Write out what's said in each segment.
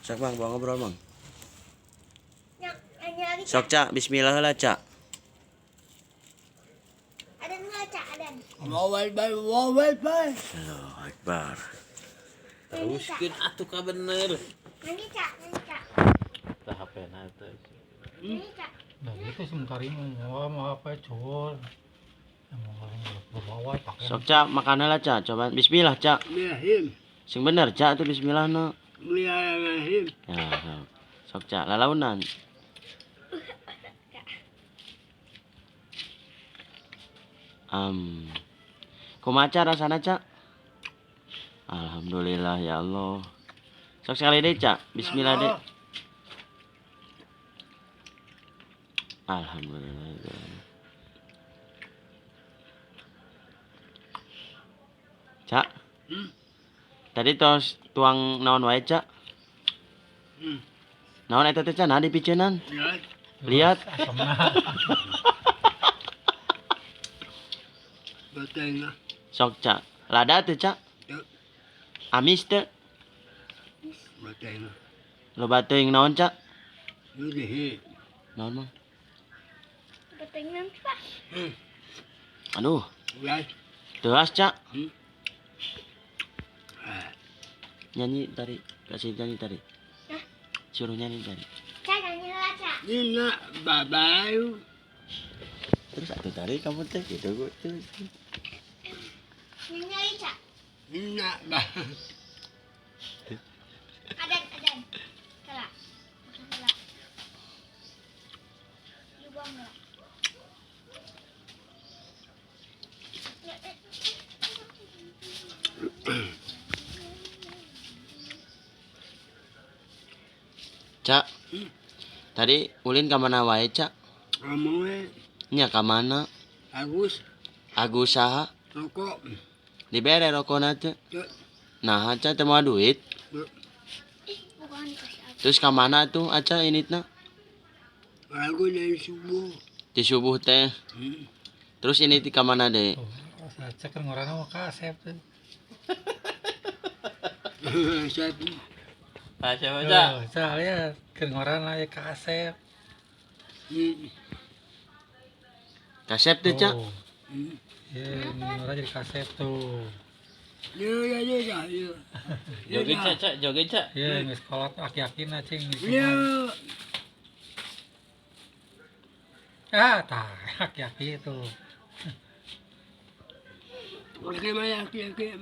Sok bang, bawa ngobrol bang. Lagi, Sok cak, bismillah lah cak. Ada nggak cak? Ada. Allahu Akbar. Allahu Akbar. Teruskeun atuh ka bener. Nanti cak. Tah HP-na teh. Nanti cak. Nah gitu sebentar ini mau apa col mau berbawa pakai Sok cak, makan lah cak. Coba bismillah cak. Bismillahirrahmanirrahim. Sing bener cak tuh bismillah no. Bismillahirrahmanirrahim. Ya, sok cak lalaunan. Kumaha rasana cak? Alhamdulillah ya Allah. Sok sekali deh cak. Bismillah deh. Alhamdulillah. Cak. Tadi tos tuang naon wae cak? Naon eta teh cak? Nah dipiceunan. Lihat. Batengna. Sok cak. Lada teh cak. Amis teh. Batengna. Loba teuing naon cak? Yudehe. Naon mah? Ketinggalan pak. Aduh, Ulas. teuas cak. Ah. Nyanyi tadi. Kasih nyanyi tadi. Hah? Suruh nyanyi tadi. Cak nyanyi lah cak. Nina babayu. Terus atuh tadi kamu teh gitu gue tuh. Nyanyi lagi cak. Nina ba. Ada. Kelak. Makan kelak. Dibuang kelak. Cak. Tadi ulin ka mana wae cak? Kamu we. Nya ka mana? Agus. Agus saha? Rokok. Dibere rokona teh. Cek. Nah, aca teh moal duit. Bukan dikasih apa. Terus ka mana tuh aca initna? Aku dari subuh. Di subuh teh. Terus ini ti ka mana deh? saya cek ngorana mau kasep tuh Satu. Ah siapa cak? saya ke ngorana ya kasep Kasep teh cak. ya ngorana jadi kasep tuh Ya. Joget cak, joget cak. ya nggak sekolah tuh aki-aki na cing Ya. tah aki-aki itu Oke mana aki-aki.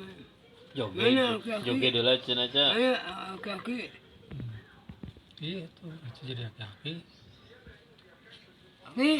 Joget. Mana aki-aki? Joget dulu cenah cak. Ayo aki-aki. iya tuh itu jadi aki-aki Aki.